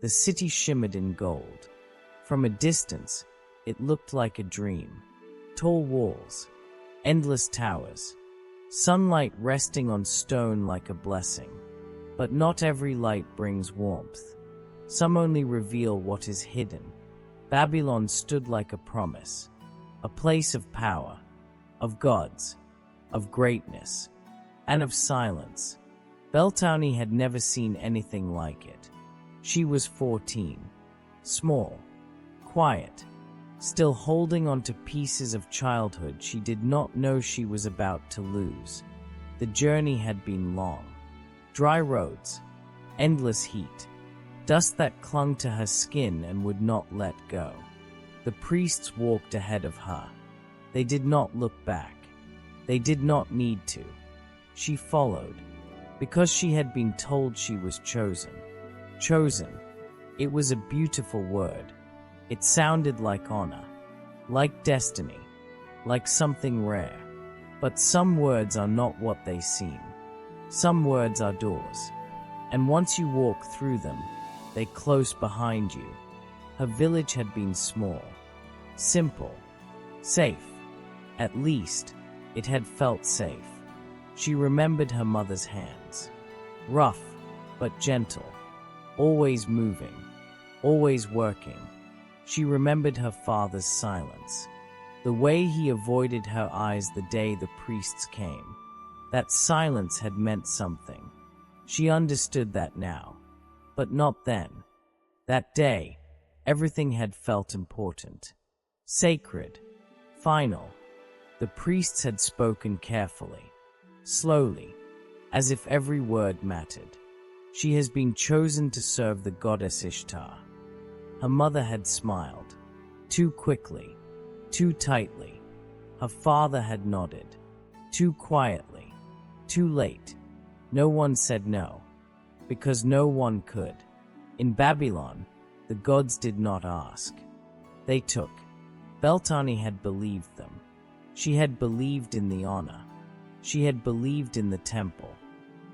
The city shimmered in gold. From a distance, it looked like a dream. Tall walls, endless towers, sunlight resting on stone like a blessing. But not every light brings warmth. Some only reveal what is hidden. Babylon stood like a promise, a place of power, of gods, of greatness, and of silence. Beltane had never seen anything like it. She was 14, small, quiet, still holding on to pieces of childhood she did not know she was about to lose. The journey had been long. Dry roads, endless heat, dust that clung to her skin and would not let go. The priests walked ahead of her. They did not look back. They did not need to. She followed, because she had been told she was chosen. Chosen. It was a beautiful word. It sounded like honor, like destiny, like something rare. But some words are not what they seem. Some words are doors, and once you walk through them, they close behind you. Her village had been small, simple, safe. At least, it had felt safe. She remembered her mother's hands, rough but gentle, always moving, always working. She remembered her father's silence, the way he avoided her eyes the day the priests came. That silence had meant something. She understood that now, but not then. That day, everything had felt important, sacred, final. The priests had spoken carefully, slowly, as if every word mattered. She has been chosen to serve the goddess Ishtar. Her mother had smiled, too quickly, too tightly. Her father had nodded, too quietly. Too late. No one said no, because no one could. In Babylon, the gods did not ask. They took. Beltane had believed them. She had believed in the honor. She had believed in the temple.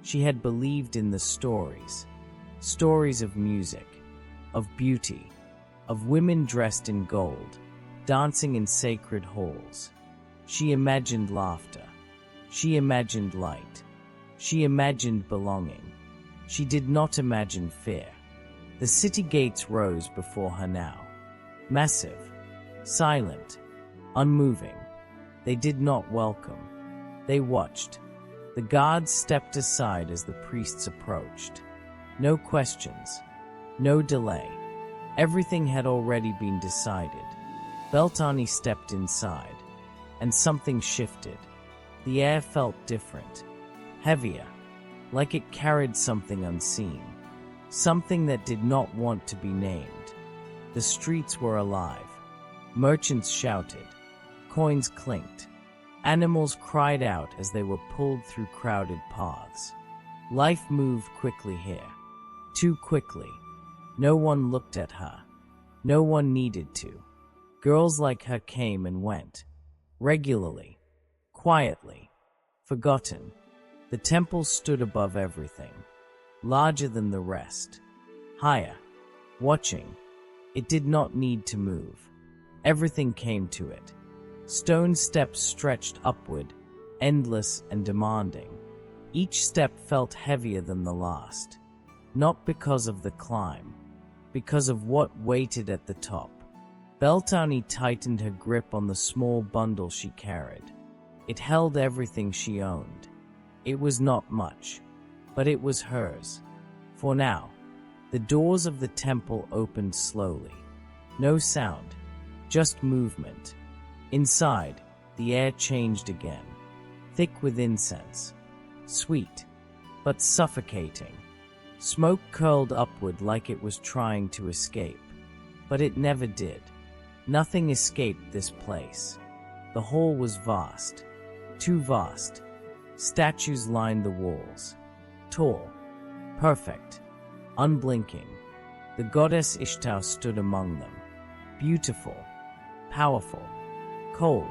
She had believed in the stories. Stories of music, of beauty, of women dressed in gold, dancing in sacred halls. She imagined laughter. She imagined light. She imagined belonging. She did not imagine fear. The city gates rose before her now. Massive, silent, unmoving. They did not welcome. They watched. The guards stepped aside as the priests approached. No questions. No delay. Everything had already been decided. Beltane stepped inside, and something shifted. The air felt different, heavier, like it carried something unseen, something that did not want to be named. The streets were alive. Merchants shouted. Coins clinked. Animals cried out as they were pulled through crowded paths. Life moved quickly here. Too quickly. No one looked at her. No one needed to. Girls like her came and went. Regularly. Quietly. Forgotten. The temple stood above everything. Larger than the rest. Higher. Watching. It did not need to move. Everything came to it. Stone steps stretched upward, endless and demanding. Each step felt heavier than the last. Not because of the climb, because of what waited at the top. Beltane tightened her grip on the small bundle she carried. It held everything she owned. It was not much, but it was hers. For now, the doors of the temple opened slowly. No sound, just movement. Inside, the air changed again, thick with incense, sweet, but suffocating. Smoke curled upward like it was trying to escape, but it never did. Nothing escaped this place. The hall was vast, too vast. Statues lined the walls, tall, perfect, unblinking. The goddess Ishtar stood among them, beautiful, powerful, cold.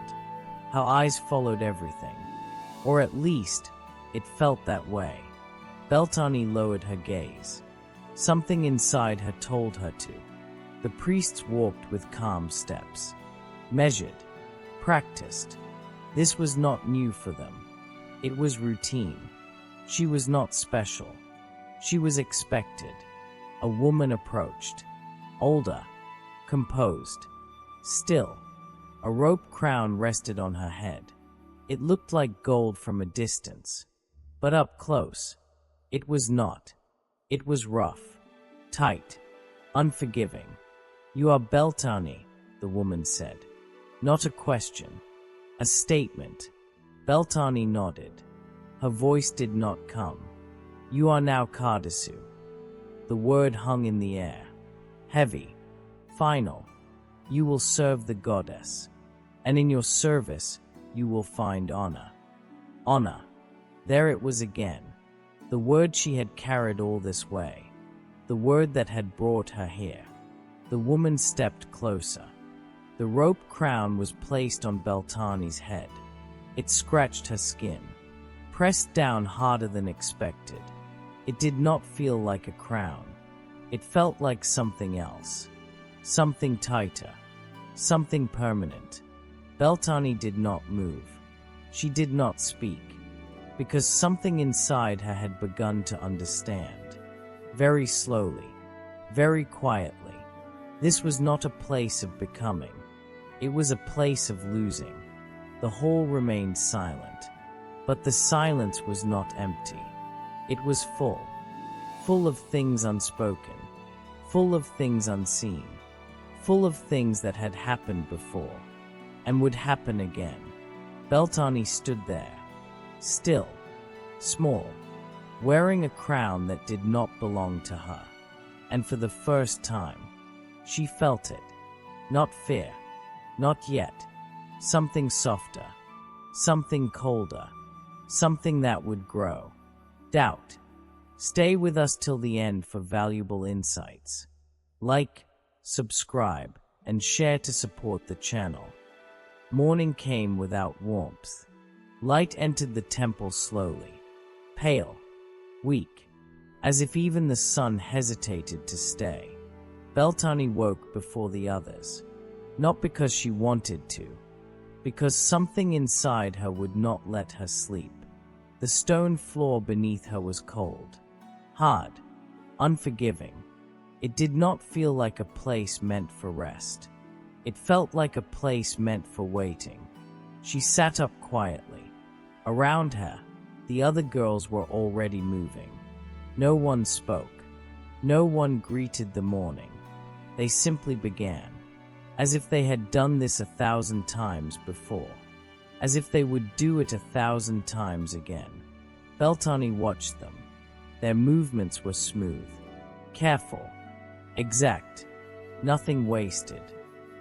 Her eyes followed everything, or at least, it felt that way. Beltane lowered her gaze. Something inside her told her to. The priests walked with calm steps. Measured. Practiced. This was not new for them. It was routine. She was not special. She was expected. A woman approached. Older. Composed. Still. A rope crown rested on her head. It looked like gold from a distance. But up close, it was not. It was rough. Tight. Unforgiving. "You are Beltane," the woman said. Not a question. A statement. Beltane nodded. Her voice did not come. "You are now qadištu." The word hung in the air. Heavy. Final. You will serve the goddess. And in your service, you will find honor. Honor. There it was again. The word she had carried all this way. The word that had brought her here. The woman stepped closer. The rope crown was placed on Beltane's head. It scratched her skin. Pressed down harder than expected. It did not feel like a crown. It felt like something else. Something tighter. Something permanent. Beltane did not move. She did not speak. Because something inside her had begun to understand. Very slowly. Very quietly. This was not a place of becoming. It was a place of losing. The hall remained silent. But the silence was not empty. It was full. Full of things unspoken. Full of things unseen. Full of things that had happened before. And would happen again. Beltane stood there. Still. Small. Wearing a crown that did not belong to her. And for the first time, she felt it. Not fear. Not yet. Something softer. Something colder. Something that would grow. Doubt. Stay with us till the end for valuable insights. Like, subscribe, and share to support the channel. Morning came without warmth. Light entered the temple slowly. Pale. Weak. As if even the sun hesitated to stay. Beltane woke before the others. Not because she wanted to. Because something inside her would not let her sleep. The stone floor beneath her was cold. Hard. Unforgiving. It did not feel like a place meant for rest. It felt like a place meant for waiting. She sat up quietly. Around her, the other girls were already moving. No one spoke. No one greeted the morning. They simply began. As if they had done this 1,000 times before. As if they would do it 1,000 times again. Beltane watched them. Their movements were smooth. Careful. Exact. Nothing wasted.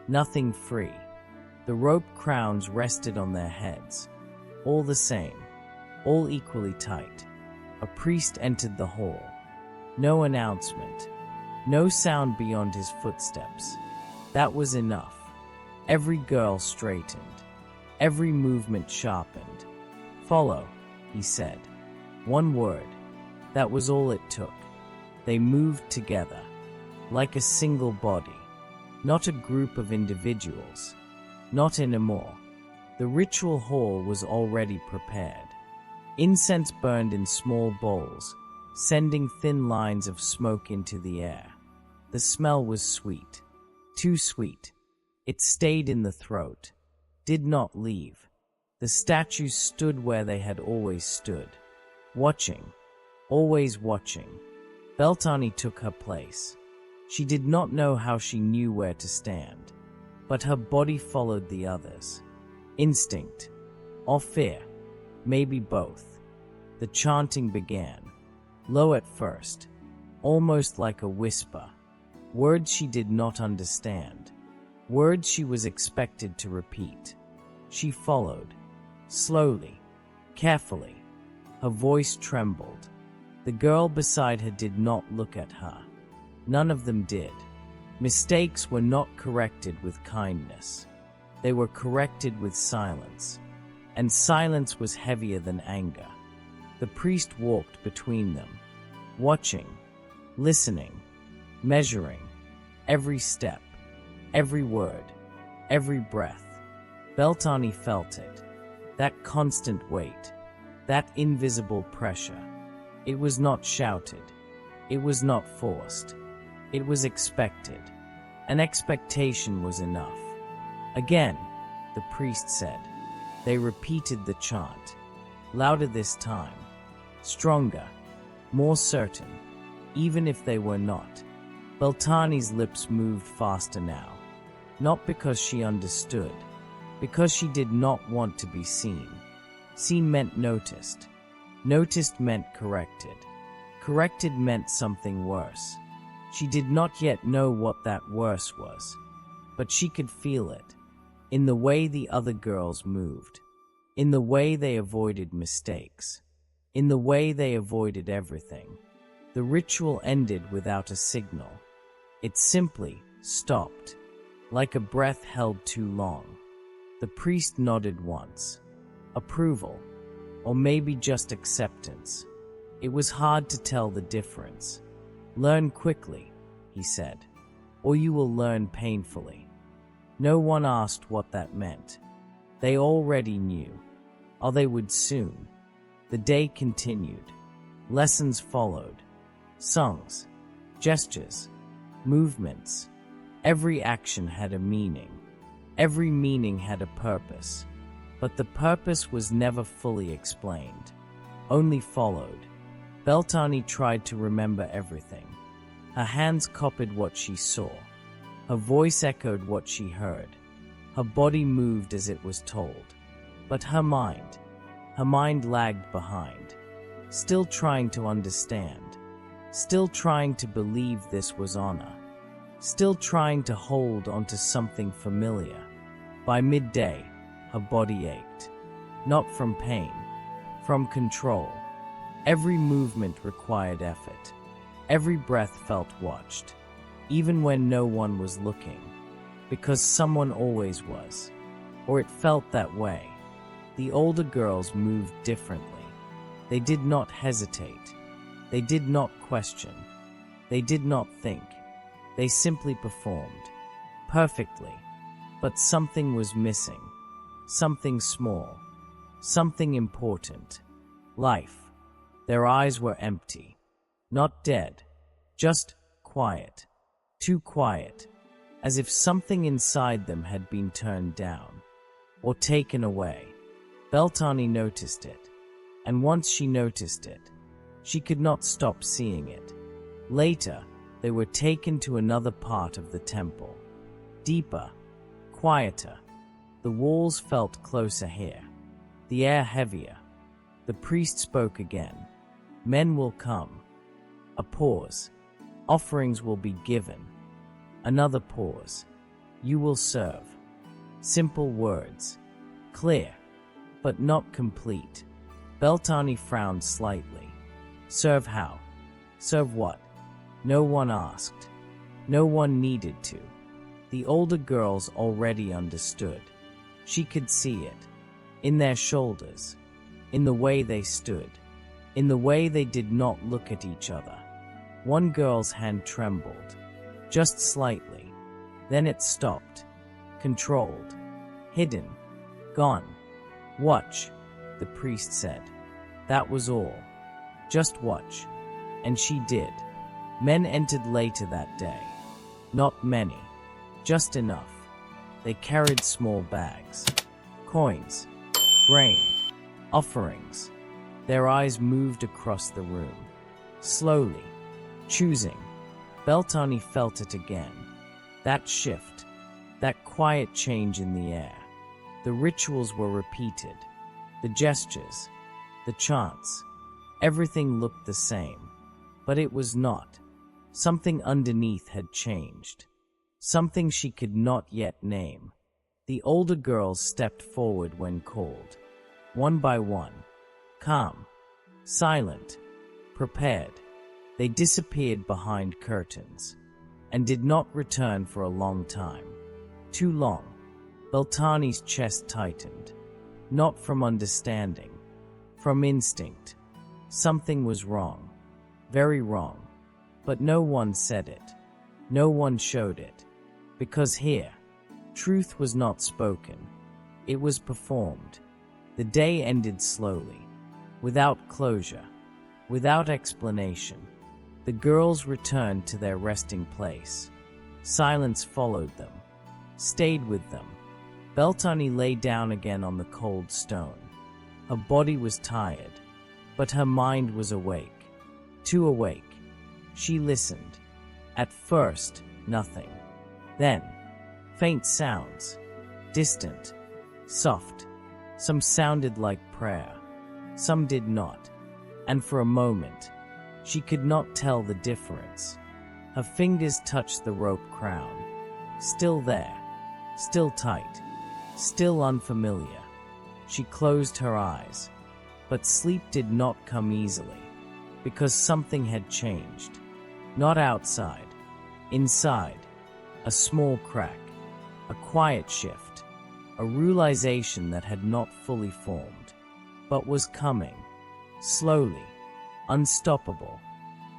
Nothing free. The rope crowns rested on their heads. All the same. All equally tight. A priest entered the hall. No announcement. No sound beyond his footsteps. That was enough. Every girl straightened. Every movement sharpened. "Follow," he said. One word. That was all it took. They moved together. Like a single body. Not a group of individuals. Not anymore. The ritual hall was already prepared. Incense burned in small bowls, sending thin lines of smoke into the air. The smell was sweet. Too sweet. It stayed in the throat. Did not leave. The statues stood where they had always stood. Watching. Always watching. Beltane took her place. She did not know how she knew where to stand. But her body followed the others. Instinct. Or fear. Maybe both. The chanting began. Low at first. Almost like a whisper. Words she did not understand. Words she was expected to repeat. She followed. Slowly. Carefully. Her voice trembled. The girl beside her did not look at her. None of them did. Mistakes were not corrected with kindness. They were corrected with silence. And silence was heavier than anger. The priest walked between them. Watching. listening, measuring, every step, every word, every breath. Beltane felt it, that constant weight, that invisible pressure. It was not shouted, it was not forced, it was expected. An expectation was enough. Again, the priest said. They repeated the chant, louder this time, stronger, more certain, even if they were not. Beltane's lips moved faster now, not because she understood, because she did not want to be seen. Seen meant noticed. Noticed meant corrected. Corrected meant something worse. She did not yet know what that worse was, but she could feel it, in the way the other girls moved, in the way they avoided mistakes, in the way they avoided everything. The ritual ended without a signal. It simply stopped, like a breath held too long. The priest nodded once. Approval, or maybe just acceptance. It was hard to tell the difference. Learn quickly, he said, or you will learn painfully. No one asked what that meant. They already knew. Or they would soon. The day continued. Lessons followed. Songs, gestures, movements. Every action had a meaning. Every meaning had a purpose. But the purpose was never fully explained, only followed. Beltane tried to remember everything. Her hands copied what she saw. Her voice echoed what she heard. Her body moved as it was told. But her mind lagged behind, still trying to understand, still trying to believe this was honor, still trying to hold onto something familiar. By midday, her body ached, not from pain, from control. Every movement required effort. Every breath felt watched, even when no one was looking, because someone always was, or it felt that way. The older girls moved differently. They did not hesitate. They did not question. They did not think. They simply performed, perfectly. But something was missing. Something small. Something important. Life. Their eyes were empty. Not dead. Just quiet. Too quiet. As if something inside them had been turned down. Or taken away. Beltane noticed it. And once she noticed it, she could not stop seeing it. Later, they were taken to another part of the temple. Deeper. Quieter. The walls felt closer here. The air heavier. The priest spoke again. Men will come. A pause. Offerings will be given. Another pause. You will serve. Simple words. Clear, but not complete. Beltane frowned slightly. Serve how? Serve what? No one asked. No one needed to. The older girls already understood. She could see it. In their shoulders. In the way they stood. In the way they did not look at each other. One girl's hand trembled. Just slightly. Then it stopped. Controlled. Hidden. Gone. Watch, the priest said. That was all. Just watch. And she did. Men entered later that day. Not many. Just enough. They carried small bags. Coins. Grain. Offerings. Their eyes moved across the room. Slowly. Choosing. Beltane felt it again. That shift. That quiet change in the air. The rituals were repeated. The gestures. The chants. Everything looked the same. But it was not. Something underneath had changed. Something she could not yet name. The older girls stepped forward when called. One by one. Calm. Silent. Prepared. They disappeared behind curtains. And did not return for a long time. Too long. Beltane's chest tightened. Not from understanding. From instinct. Something was wrong. Very wrong. But no one said it. No one showed it. Because here, truth was not spoken. It was performed. The day ended slowly, without closure, without explanation. The girls returned to their resting place. Silence followed them, stayed with them. Beltane lay down again on the cold stone. Her body was tired, but her mind was awake. Too awake. She listened. At first, nothing. Then, faint sounds. Distant. Soft. Some sounded like prayer. Some did not. And for a moment, she could not tell the difference. Her fingers touched the rope crown. Still there. Still tight. Still unfamiliar. She closed her eyes. But sleep did not come easily. Because something had changed. Not outside. Inside. A small crack. A quiet shift. A realization that had not fully formed. But was coming. Slowly. Unstoppable.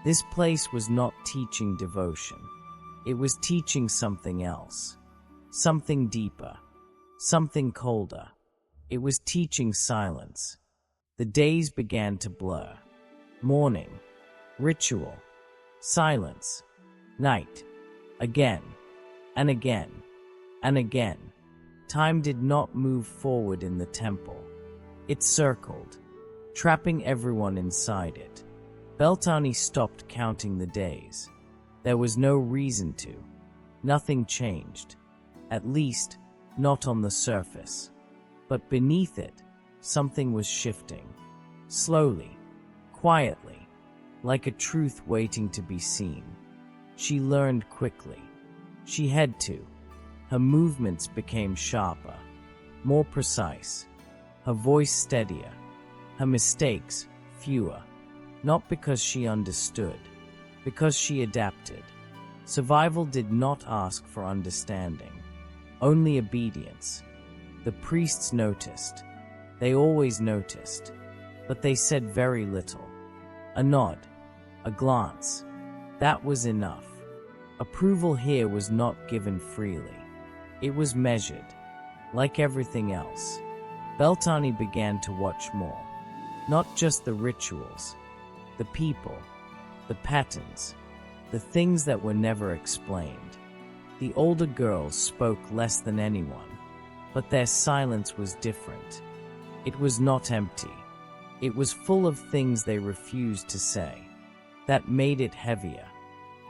This place was not teaching devotion. It was teaching something else. Something deeper. Something colder. It was teaching silence. The days began to blur. Morning. Ritual. Silence. Night. Again. And again. And again. Time did not move forward in the temple. It circled, trapping everyone inside it. Beltane stopped counting the days. There was no reason to. Nothing changed. At least, not on the surface. But beneath it, something was shifting. Slowly, quietly, like a truth waiting to be seen. She learned quickly. She had to. Her movements became sharper, more precise. Her voice steadier. Her mistakes fewer. Not because she understood, because she adapted. Survival did not ask for understanding, only obedience. The priests noticed. They always noticed, but they said very little. A nod, a glance. That was enough. Approval here was not given freely. It was measured, like everything else. Beltane began to watch more. Not just the rituals, the people, the patterns, the things that were never explained. The older girls spoke less than anyone, but their silence was different. It was not empty. It was full of things they refused to say. That made it heavier,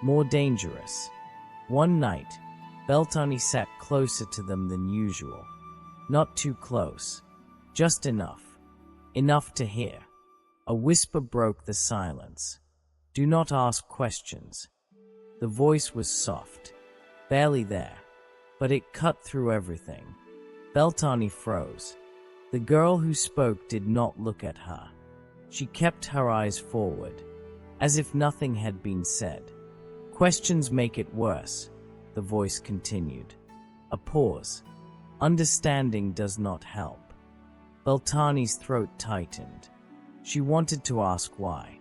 more dangerous. One night, Beltane sat closer to them than usual. Not too close, just enough. Enough to hear. A whisper broke the silence. Do not ask questions. The voice was soft, barely there, but it cut through everything. Beltane froze. The girl who spoke did not look at her. She kept her eyes forward, as if nothing had been said. Questions make it worse, the voice continued. A pause. Understanding does not help. Beltane's throat tightened. She wanted to ask why,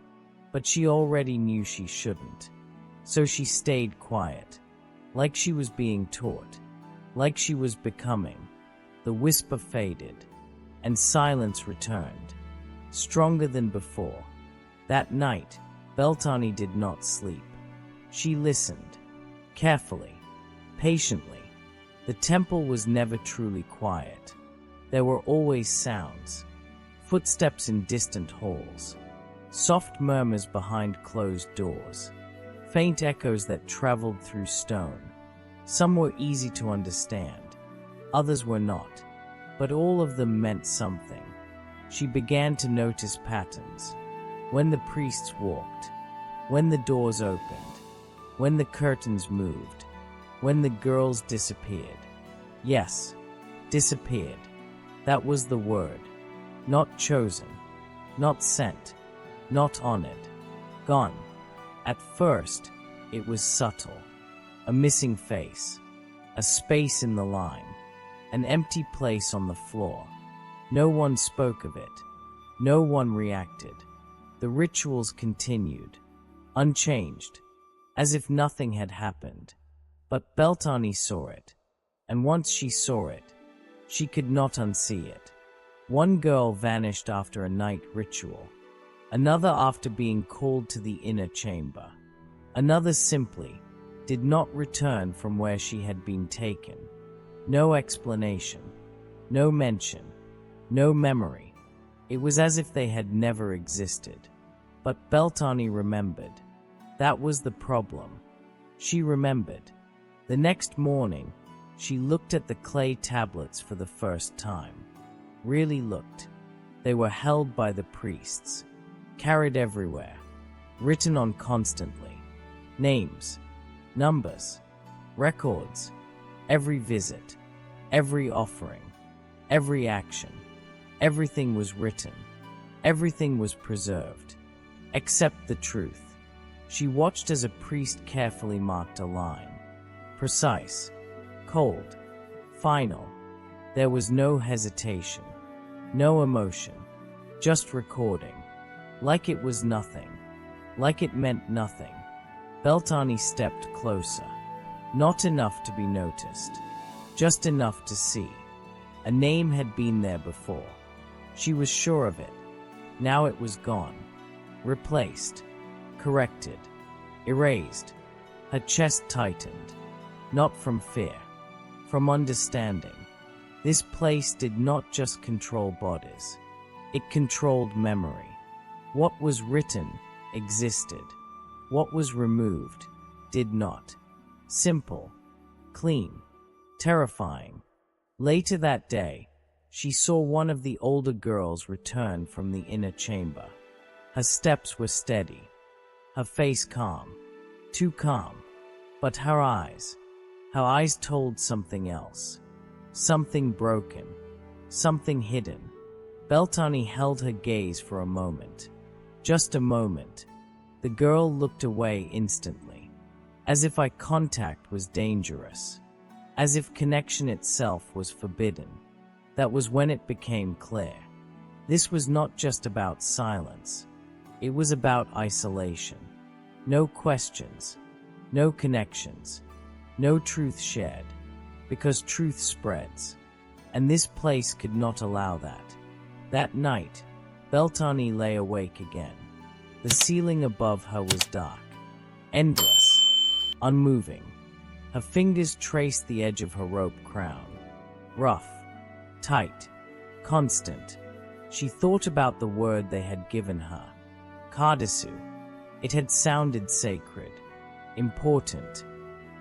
but she already knew she shouldn't. So she stayed quiet, like she was being taught, like she was becoming. The whisper faded, and silence returned, stronger than before. That night, Beltane did not sleep. She listened, carefully, patiently. The temple was never truly quiet. There were always sounds. Footsteps in distant halls, soft murmurs behind closed doors, faint echoes that traveled through stone. Some were easy to understand, others were not, but all of them meant something. She began to notice patterns. When the priests walked, when the doors opened, when the curtains moved, when the girls disappeared. Yes, disappeared. That was the word. Not chosen, not sent, not honored. Gone. At first, it was subtle. A missing face, a space in the line, an empty place on the floor. No one spoke of it. No one reacted. The rituals continued, unchanged, as if nothing had happened. But Beltane saw it, and once she saw it, she could not unsee it. One girl vanished after a night ritual, another after being called to the inner chamber, another simply did not return from where she had been taken. No explanation, no mention, no memory. It was as if they had never existed. But Beltane remembered. That was the problem. She remembered. The next morning, she looked at the clay tablets for the first time. Really looked. They were held by the priests, carried everywhere, written on constantly. Names, numbers, records, every visit, every offering, every action. Everything was written. Everything was preserved. Except the truth. She watched as a priest carefully marked a line. Precise, cold, final. There was no hesitation, no emotion, just recording. Like it was nothing, like it meant nothing. Beltane stepped closer. Not enough to be noticed, just enough to see. A name had been there before. She was sure of it. Now it was gone. Replaced, corrected, erased. Her chest tightened, not from fear, from understanding. This place did not just control bodies. It controlled memory. What was written existed. What was removed did not. Simple, clean, terrifying. Later that day, she saw one of the older girls return from the inner chamber. Her steps were steady, her face calm, too calm. But her eyes told something else. Something broken, something hidden. Beltane held her gaze for a moment. Just a moment. The girl looked away instantly, as if eye contact was dangerous, as if connection itself was forbidden. That was when it became clear. This was not just about silence. It was about isolation. No questions, no connections, no truth shared, because truth spreads. And this place could not allow that. That night, Beltane lay awake again. The ceiling above her was dark, endless, unmoving. Her fingers traced the edge of her rope crown. Rough, tight, constant. She thought about the word they had given her. qadištu. It had sounded sacred, important,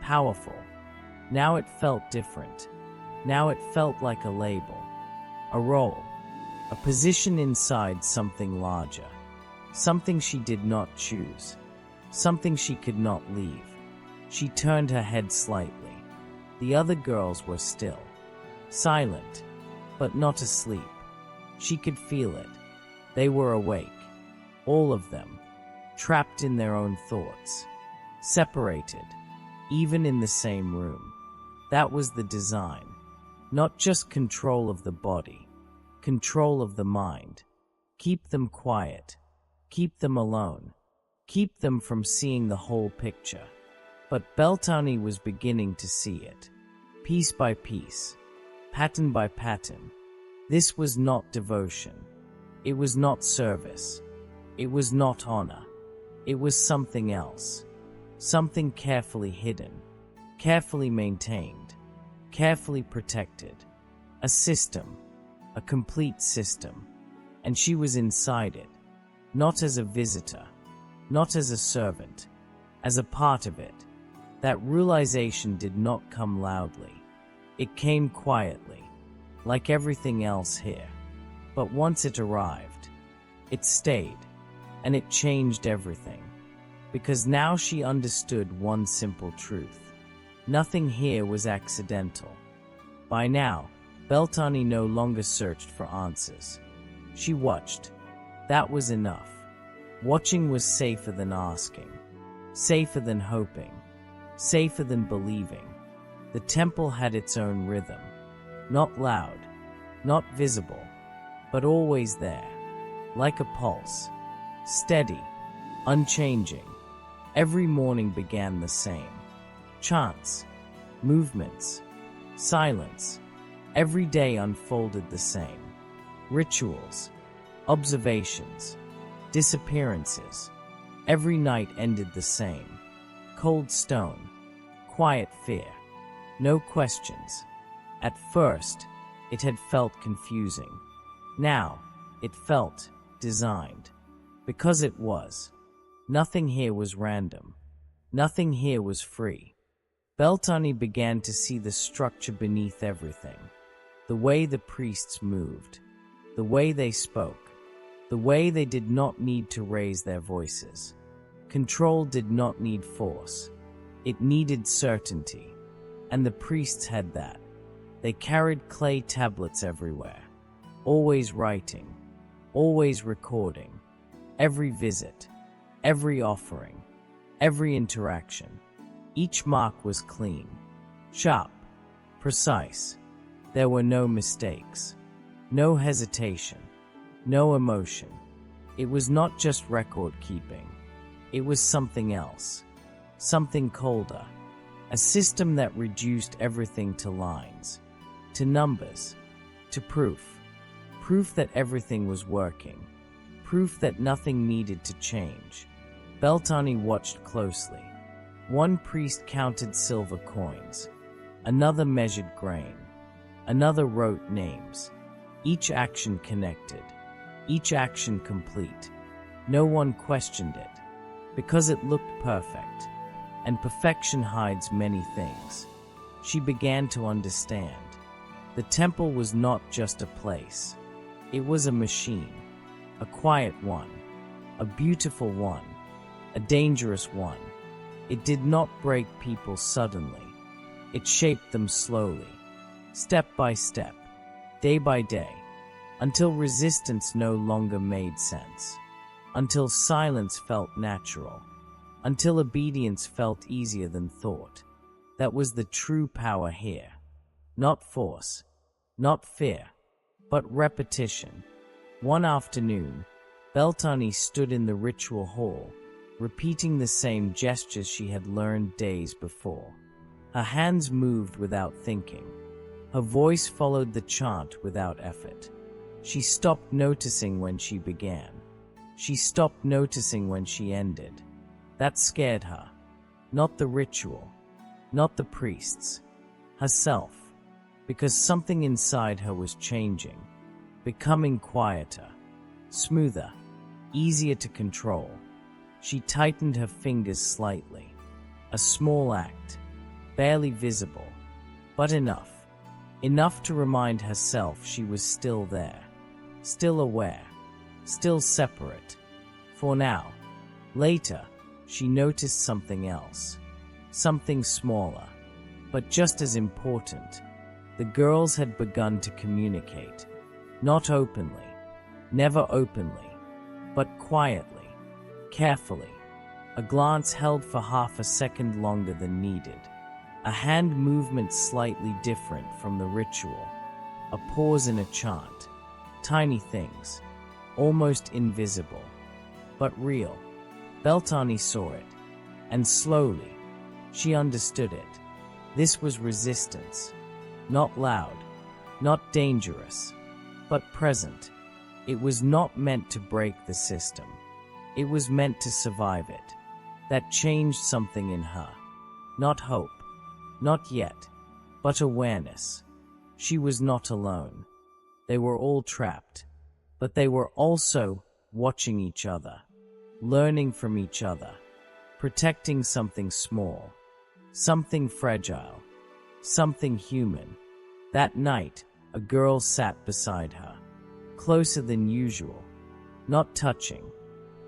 powerful. Now it felt different. Now it felt like a label, a role, a position inside something larger. Something she did not choose. Something she could not leave. She turned her head slightly. The other girls were still, silent, but not asleep. She could feel it. They were awake. All of them, trapped in their own thoughts, separated, even in the same room. That was the design. Not just control of the body, control of the mind. Keep them quiet. Keep them alone. Keep them from seeing the whole picture. But Beltane was beginning to see it. Piece by piece, pattern by pattern. This was not devotion. It was not service. It was not honor. It was something else. Something carefully hidden, carefully maintained, carefully protected. A system, a complete system. And she was inside it, not as a visitor, not as a servant, as a part of it. That realization did not come loudly. It came quietly, like everything else here. But once it arrived, it stayed, and it changed everything. Because now she understood one simple truth. Nothing here was accidental. By now, Beltane no longer searched for answers. She watched. That was enough. Watching was safer than asking, safer than hoping, safer than believing. The temple had its own rhythm, not loud, not visible, but always there, like a pulse, steady, unchanging. Every morning began the same. Chants, movements, silence. Every day unfolded the same. Rituals, observations, disappearances. Every night ended the same. Cold stone, quiet fear. No questions. At first, it had felt confusing. Now, it felt designed. Because it was. Nothing here was random. Nothing here was free. Beltane began to see the structure beneath everything. The way the priests moved. The way they spoke. The way they did not need to raise their voices. Control did not need force. It needed certainty. And the priests had that. They carried clay tablets everywhere. Always writing. Always recording. Every visit. Every offering. Every interaction. Each mark was clean. Sharp. Precise. There were no mistakes. No hesitation. No emotion. It was not just record keeping. It was something else. Something colder. A system that reduced everything to lines. To numbers. To proof. Proof that everything was working. Proof that nothing needed to change. Beltane watched closely. One priest counted silver coins. Another measured grain. Another wrote names. Each action connected. Each action complete. No one questioned it. Because it looked perfect. And perfection hides many things. She began to understand. The temple was not just a place. It was a machine. A quiet one. A beautiful one. A dangerous one. It did not break people suddenly. It shaped them slowly. Step by step. Day by day. Until resistance no longer made sense. Until silence felt natural. Until obedience felt easier than thought. That was the true power here. Not force. Not fear. But repetition. One afternoon, Beltane stood in the ritual hall, repeating the same gestures she had learned days before. Her hands moved without thinking. Her voice followed the chant without effort. She stopped noticing when she began. She stopped noticing when she ended. That scared her. Not the ritual. Not the priests. Herself. Because something inside her was changing. Becoming quieter. Smoother. Easier to control. She tightened her fingers slightly. A small act. Barely visible. But enough. Enough to remind herself she was still there. Still aware. Still separate. For now. Later, she noticed something else. Something smaller. But just as important. The girls had begun to communicate. Not openly. Never openly. But quietly. Carefully. A glance held for half a second longer than needed. A hand movement slightly different from the ritual. A pause in a chant. Tiny things. Almost invisible. But real. Beltane saw it. And slowly, she understood it. This was resistance. Not loud. Not dangerous. But present. It was not meant to break the system. It was meant to survive it. That changed something in her. Not hope. Not yet. But awareness. She was not alone. They were all trapped. But they were also watching each other. Learning from each other. Protecting something small. Something fragile. Something human. That night, a girl sat beside her. Closer than usual. Not touching.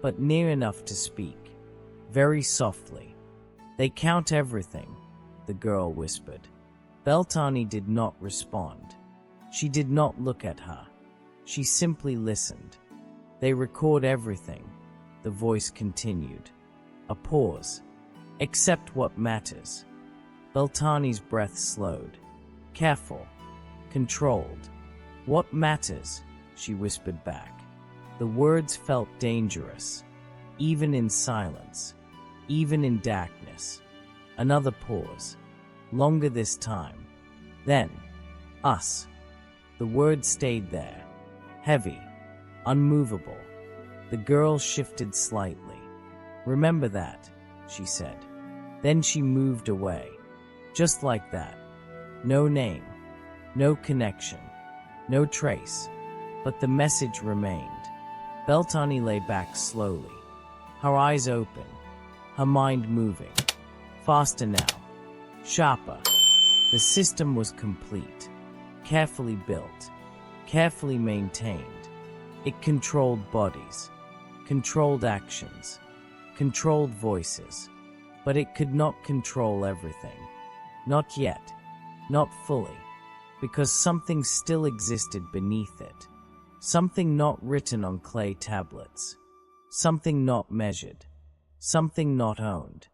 But near enough to speak. Very softly. "They count everything," the girl whispered. Beltane did not respond. She did not look at her. She simply listened. "They record everything," the voice continued. A pause. "Except what matters." Beltane's breath slowed. Careful. Controlled. "What matters?" she whispered back. The words felt dangerous, even in silence. even in darkness. Another pause, longer this time. Then, us. The word stayed there, heavy, unmovable. The girl shifted slightly. "Remember that," she said. Then she moved away. Just like that. No name, no connection, no trace. But the message remained. Beltane lay back slowly, her eyes open, her mind moving. Faster now. Sharper. The system was complete. Carefully built. Carefully maintained. It controlled bodies. Controlled actions. Controlled voices. But it could not control everything. Not yet. Not fully. Because something still existed beneath it. Something not written on clay tablets. Something not measured. Something not owned.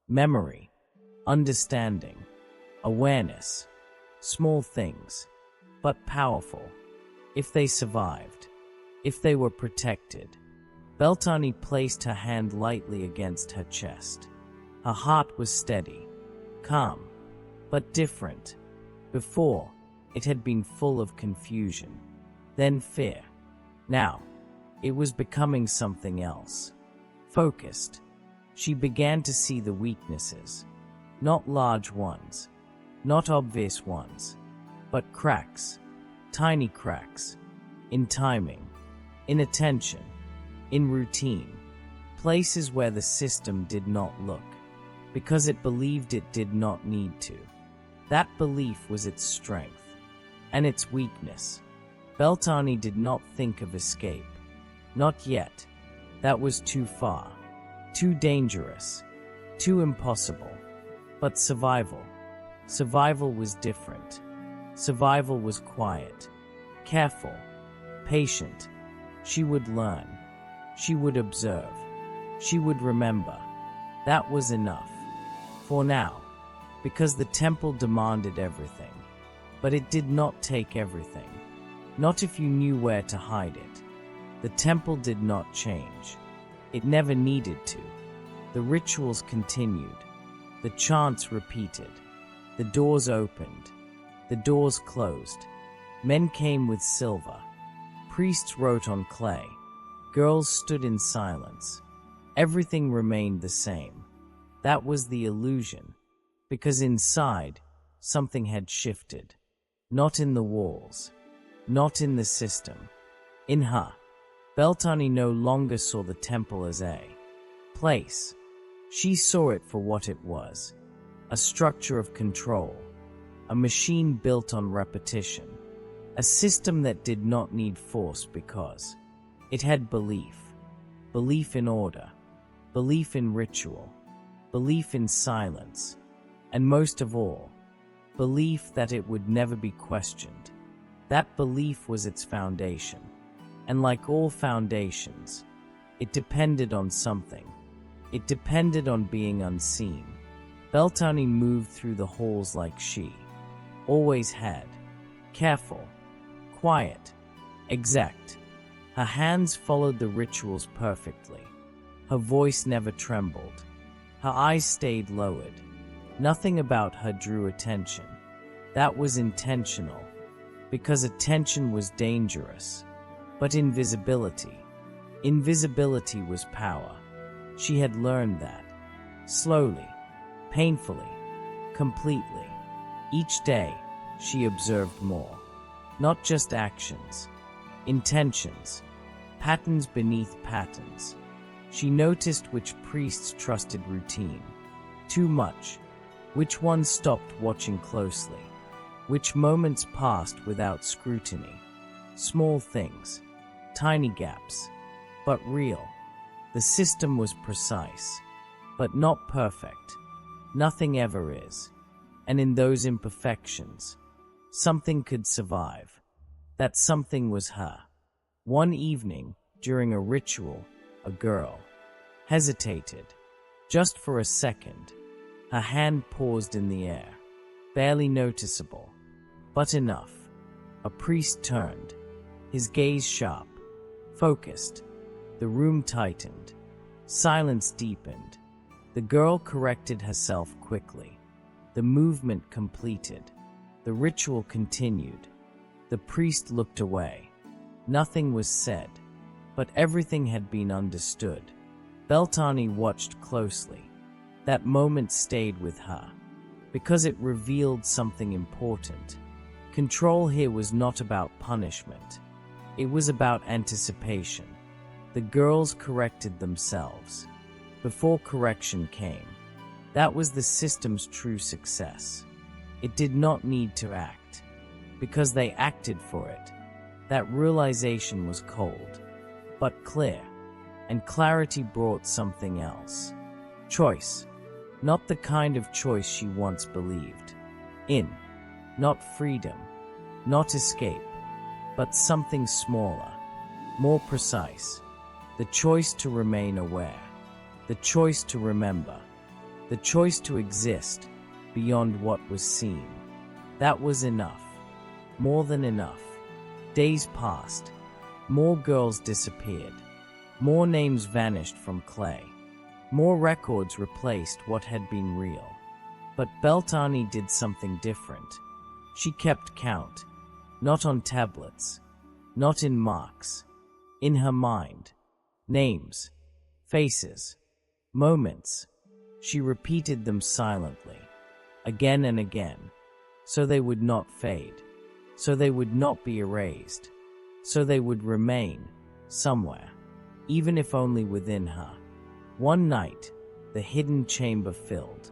Memory. Understanding. Awareness. Small things. But powerful. If they survived. If they were protected. Beltane placed her hand lightly against her chest. Her heart was steady. Calm. But different. Before, it had been full of confusion. Then fear. Now, it was becoming something else. Focused. She began to see the weaknesses. Not large ones. Not obvious ones. But cracks. Tiny cracks. In timing. In attention. In routine. Places where the system did not look. Because it believed it did not need to. That belief was its strength. And its weakness. Beltane did not think of escape. Not yet. That was too far. Too dangerous. Too impossible. But survival. Survival was different. Survival was quiet. Careful. Patient. She would learn. She would observe. She would remember. That was enough. For now. Because the temple demanded everything. But it did not take everything. Not if you knew where to hide it. The temple did not change. It never needed to. The rituals continued. The chants repeated. The doors opened. The doors closed. Men came with silver. Priests wrote on clay. Girls stood in silence. Everything remained the same. That was the illusion. Because inside, something had shifted. Not in the walls. Not in the system. In her. Beltane no longer saw the temple as a place. She saw it for what it was. A structure of control. A machine built on repetition. A system that did not need force because it had belief. Belief in order. Belief in ritual. Belief in silence. And most of all, belief that it would never be questioned. That belief was its foundation. And like all foundations, it depended on something. It depended on being unseen. Beltane moved through the halls like she always had. Careful, quiet, exact. Her hands followed the rituals perfectly. Her voice never trembled. Her eyes stayed lowered. Nothing about her drew attention. That was intentional, because attention was dangerous. But invisibility was power. She had learned that. Slowly, painfully, completely. Each day, she observed more. Not just actions, intentions, patterns beneath patterns. She noticed which priests trusted routine too much, which ones stopped watching closely, which moments passed without scrutiny. Small things, tiny gaps, but real. The system was precise, but not perfect. Nothing ever is. And in those imperfections, something could survive. That something was her. One evening, during a ritual, a girl hesitated. Just for a second, her hand paused in the air. Barely noticeable, but enough. A priest turned, his gaze sharp, focused. The room tightened. Silence deepened. The The girl corrected herself quickly. The movement completed. The ritual continued. The priest looked away. Nothing was said, but everything had been understood. Beltane watched closely. That moment stayed with her, because it revealed something important. Control here was not about punishment. It was about anticipation. The girls corrected themselves before correction came. That was the system's true success. It did not need to act, because they acted for it. That realization was cold, but clear, and clarity brought something else. Choice. Not the kind of choice she once believed in. Not freedom, not escape, but something smaller, more precise. The choice to remain aware. The choice to remember. The choice to exist beyond what was seen. That was enough. More than enough. Days passed. More girls disappeared. More names vanished from clay. More records replaced what had been real. But Beltane did something different. She kept count. Not on tablets. Not in marks. In her mind. Names. Faces. Moments. She repeated them silently. Again and again. So they would not fade. So they would not be erased. So they would remain somewhere, even if only within her. One night, the hidden chamber filled.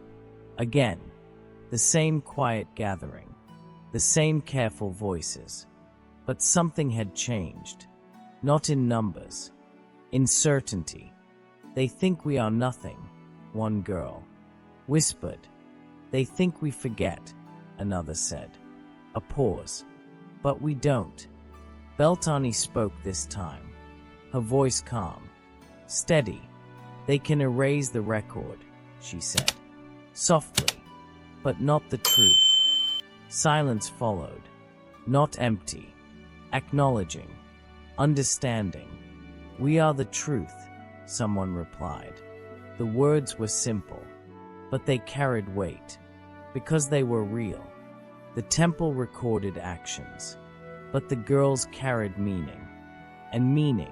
Again, the same quiet gathering, the same careful voices. But something had changed. Not in numbers, in certainty. They think we are nothing, one girl whispered. They think we forget, another said. A pause. But we don't. Beltane spoke this time, her voice calm, steady. They can erase the record, she said, softly, but not the truth. Silence followed, not empty, acknowledging, understanding. We are the truth, someone replied. The words were simple, but they carried weight, because they were real. The temple recorded actions, but the girls carried meaning, and meaning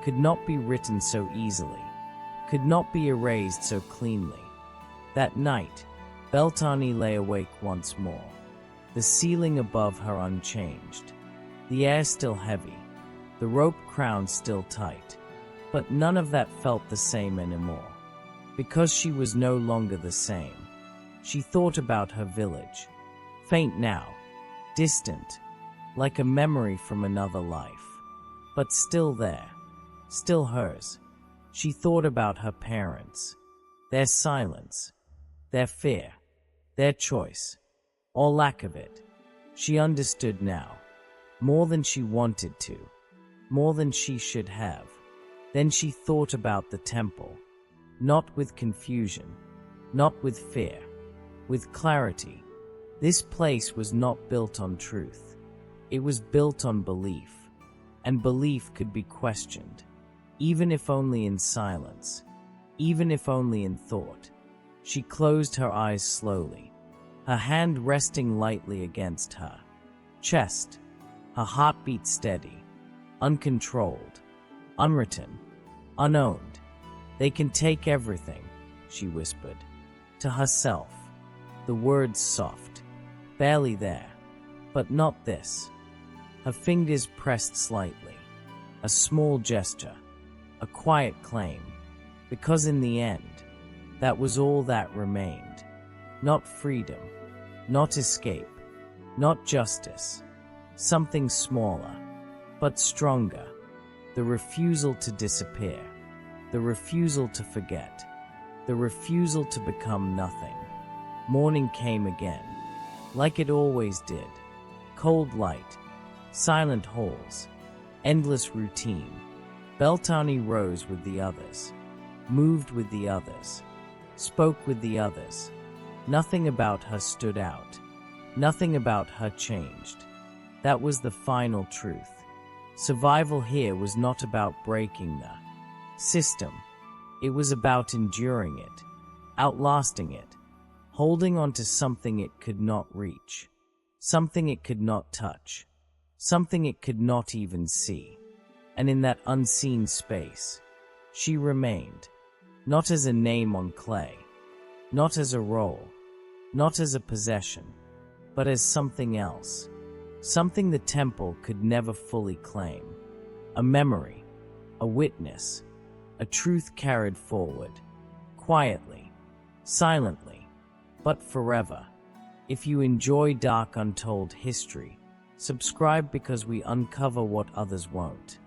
could not be written so easily, could not be erased so cleanly. That night, Beltane lay awake once more, the ceiling above her unchanged, the air still heavy, the rope crown still tight, but none of that felt the same anymore, because she was no longer the same. She thought about her village, faint now, distant, like a memory from another life, but still there, still hers. She thought about her parents, their silence, their fear, their choice, or lack of it. She understood now, more than she wanted to, more than she should have. Then she thought about the temple, not with confusion, not with fear, with clarity. This place was not built on truth. It was built on belief, and belief could be questioned, even if only in silence, even if only in thought. She closed her eyes slowly, her hand resting lightly against her chest, her heartbeat steady, uncontrolled, unwritten, unowned. They can take everything, she whispered, to herself, the words soft, barely there, but not this. Her fingers pressed slightly, a small gesture, a quiet claim, because in the end, that was all that remained. Not freedom, not escape, not justice, something smaller, but stronger, the refusal to disappear, the refusal to forget, the refusal to become nothing. Morning came again, like it always did. Cold light, silent halls, endless routine. Beltane rose with the others, moved with the others, spoke with the others. Nothing about her stood out. Nothing about her changed. That was the final truth. Survival here was not about breaking the system. It was about enduring it, outlasting it, holding on to something it could not reach, something it could not touch, something it could not even see. And in that unseen space, she remained, not as a name on clay, not as a role, not as a possession, but as something else, something the temple could never fully claim, a memory, a witness, a truth carried forward, quietly, silently, but forever. If you enjoy dark untold history, subscribe because we uncover what others won't.